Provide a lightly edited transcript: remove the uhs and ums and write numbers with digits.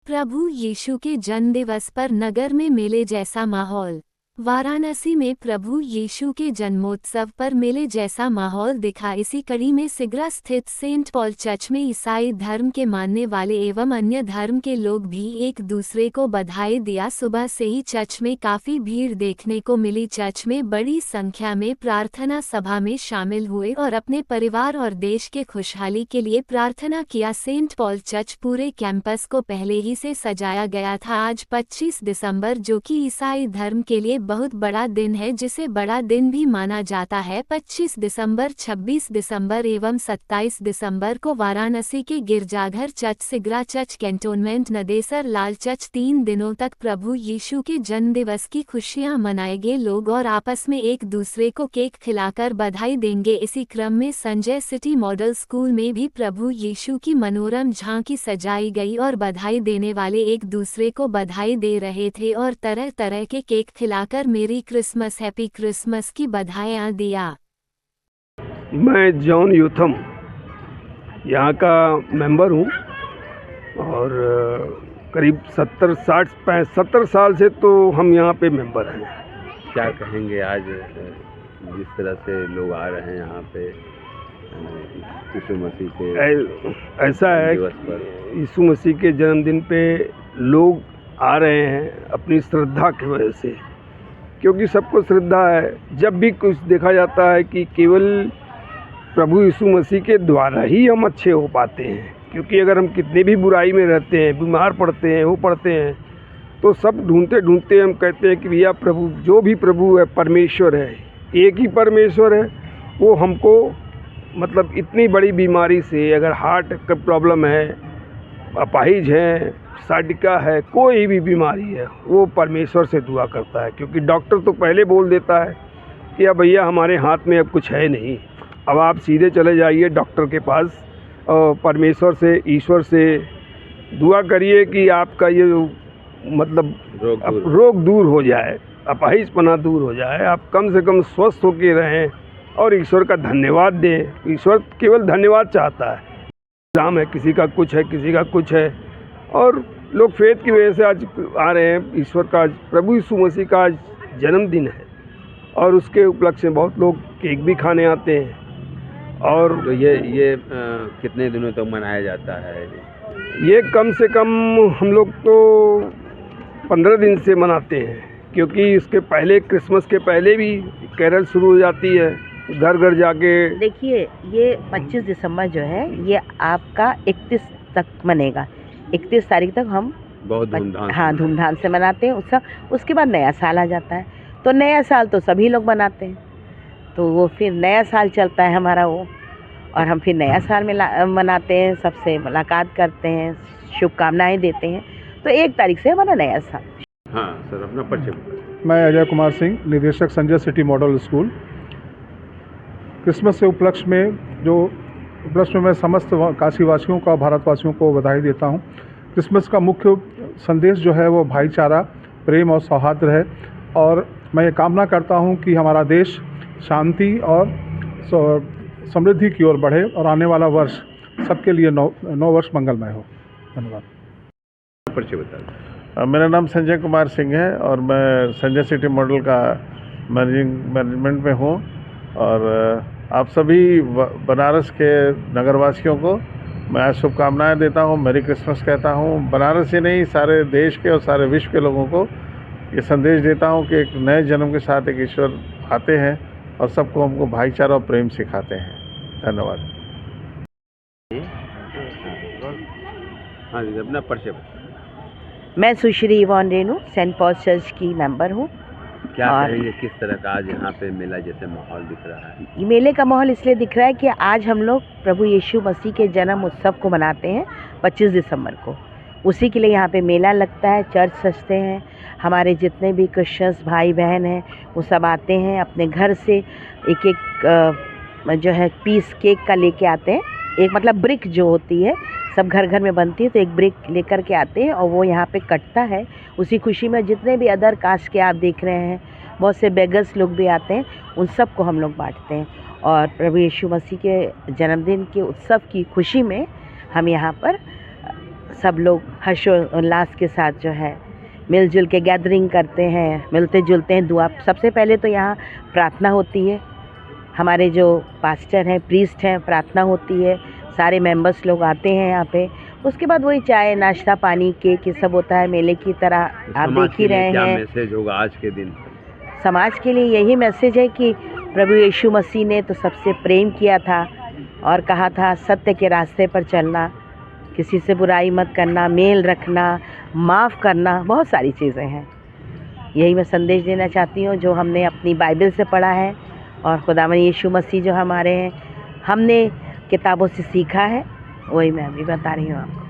प्रभु यीशु के जन्म दिवस पर नगर में मेले जैसा माहौल। वाराणसी में प्रभु यीशु के जन्मोत्सव पर मेले जैसा माहौल दिखा। इसी कड़ी में सिगरा स्थित सेंट पॉल चर्च में ईसाई धर्म के मानने वाले एवं अन्य धर्म के लोग भी एक दूसरे को बधाई दिया। सुबह से ही चर्च में काफी भीड़ देखने को मिली। चर्च में बड़ी संख्या में प्रार्थना सभा में शामिल हुए और अपने परिवार और देश के खुशहाली के लिए प्रार्थना किया। सेंट पॉल चर्च पूरे कैंपस को पहले ही से सजाया गया था। आज 25 दिसंबर जो कि ईसाई धर्म के लिए बहुत बड़ा दिन है, जिसे बड़ा दिन भी माना जाता है। 25 दिसंबर, 26 दिसंबर एवं 27 दिसंबर को वाराणसी के गिरजाघर church, Sigra church, cantonment, Nadesar Lal church 3 दिनों तक प्रभु यीशु के जन्मदिवस की खुशियां मनाएंगे लोग और आपस में एक दूसरे को केक खिलाकर बधाई देंगे। इसी क्रम में संजय सिटी मॉडल स्कूल में भी प्रभु यीशु की मनोरम झांकी सजाई गई और बधाई देने वाले एक दूसरे को बधाई दे रहे थे और तरह तरह के केक खिलाकर मेरी क्रिसमस, हैप्पी क्रिसमस की बधाइयाँ दिया। मैं जॉन यूथम यहाँ का मेंबर हूँ और करीब 70 साल से तो हम यहाँ पे मेंबर हैं। क्या कहेंगे आज जिस तरह से लोग आ रहे हैं यहाँ पे यीशु मसीह के ऐसा है दिवस पर? यीशु मसीह के जन्मदिन पे लोग आ रहे हैं अपनी श्रद्धा की वजह से, क्योंकि सबको श्रद्धा है। जब भी कुछ देखा जाता है कि केवल प्रभु यीशु मसीह के द्वारा ही हम अच्छे हो पाते हैं, क्योंकि अगर हम कितने भी बुराई में रहते हैं, बीमार पड़ते हैं, वो पड़ते हैं, तो सब ढूंढते ढूंढते हम कहते हैं कि भैया प्रभु, जो भी प्रभु है परमेश्वर है, एक ही परमेश्वर है। वो हमको मतलब इतनी बड़ी बीमारी से, अगर हार्ट का प्रॉब्लम है, अपाहिज है, साइटिका है, कोई भी बीमारी है, वो परमेश्वर से दुआ करता है। क्योंकि डॉक्टर तो पहले बोल देता है कि अब भैया हमारे हाथ में अब कुछ है नहीं, अब आप सीधे चले जाइए डॉक्टर के पास और परमेश्वर से, ईश्वर से दुआ करिए कि आपका ये मतलब रोग दूर हो जाए, अपाहिजपना दूर हो जाए, आप कम से कम स्वस्थ होके रहें और ईश्वर का धन्यवाद दें। ईश्वर केवल धन्यवाद चाहता है। काम है, किसी का कुछ है, किसी का कुछ है, और लोग फेथ की वजह से आज आ रहे हैं। ईश्वर का, प्रभु यीशु मसीह का आज जन्मदिन है और उसके उपलक्ष्य में बहुत लोग केक भी खाने आते हैं। और तो ये कितने दिनों तक मनाया जाता है? ये कम से कम हम लोग तो 15 दिन से मनाते हैं, क्योंकि इसके पहले, क्रिसमस के पहले भी कैरल शुरू हो जाती है, घर घर जाके। देखिए, ये 25 दिसंबर जो है ये आपका 31 तक मनेगा। 31 तारीख तक हम बहुत धूमधाम धूमधाम से मनाते हैं। उसके बाद नया साल आ जाता है, तो नया साल तो सभी लोग मनाते हैं, तो वो फिर नया साल चलता है हमारा वो, और हम फिर नया साल में मनाते हैं, सबसे मुलाकात करते हैं, शुभकामनाएं देते हैं। तो 1 तारीख से हमारा नया साल। हाँ सर, अपना परिचय। मैं अजय कुमार सिंह, निदेशक Sanjay city model school. Christmas के उपलक्ष्य में मैं समस्त काशीवासियों का, भारतवासियों को बधाई देता हूं। क्रिसमस का मुख्य संदेश जो है वो भाईचारा, प्रेम और सौहार्द है, और मैं ये कामना करता हूं कि हमारा देश शांति और समृद्धि की ओर बढ़े और आने वाला वर्ष सबके लिए नौ वर्ष मंगलमय हो। धन्यवाद। परिचय बता। मेरा नाम संजय कुमार सिंह है और मैं संजय सिटी मॉडल का मैनेजमेंट में हूँ, और आप सभी बनारस के नगरवासियों को मैं शुभकामनाएं देता हूँ, मैरी क्रिसमस कहता हूँ। बनारस ही नहीं, सारे देश के और सारे विश्व के लोगों को ये संदेश देता हूँ कि एक नए जन्म के साथ एक ईश्वर आते हैं और सबको हमको भाईचारा और प्रेम सिखाते हैं। धन्यवाद। हाँ जी, अपना परिचय। मैं Sushri Ivan Renu, Saint Paul church की मेंबर हूँ। क्या कहेंगे, किस तरह का आज यहाँ पे मेला जैसे माहौल दिख रहा है? ये मेले का माहौल इसलिए दिख रहा है कि आज हम लोग प्रभु यीशु मसीह के जन्म उत्सव को मनाते हैं 25 दिसंबर को। उसी के लिए यहाँ पे मेला लगता है, चर्च सजते हैं, हमारे जितने भी क्रिश्चियंस भाई बहन हैं वो सब आते हैं, अपने घर से एक एक जो है पीस केक का लेके आते हैं। एक मतलब ब्रिक जो होती है, सब घर घर में बनती है, तो एक ब्रिक लेकर के आते हैं और वो यहाँ पे कटता है। उसी खुशी में जितने भी अदर कास्ट के आप देख रहे हैं, बहुत से बेगर्स लोग भी आते हैं, उन सब को हम लोग बांटते हैं। और प्रभु यीशु मसीह के जन्मदिन के उत्सव की खुशी में हम यहाँ पर सब लोग हर्षोल्लास के साथ जो है मिलजुल के गैदरिंग करते हैं, मिलते जुलते हैं। दुआ सबसे पहले तो यहाँ प्रार्थना होती है, हमारे जो पास्टर हैं, प्रीस्ट हैं, प्रार्थना होती है, सारे मेंबर्स लोग आते हैं यहाँ पे। उसके बाद वही चाय नाश्ता पानी केक ये सब होता है मेले की तरह। आप देख ही रहे क्या हैं। मैसेज होगा आज के दिन? समाज के लिए यही मैसेज है कि प्रभु यीशु मसीह ने तो सबसे प्रेम किया था और कहा था सत्य के रास्ते पर चलना, किसी से बुराई मत करना, मेल रखना, माफ़ करना, बहुत सारी चीज़ें हैं। यही मैं संदेश देना चाहती हूँ जो हमने अपनी बाइबल से पढ़ा है और खुदावंद यीशु मसीह जो हमारे हैं, हमने किताबों से सीखा है, वही मैं अभी बता रही हूँ आपको।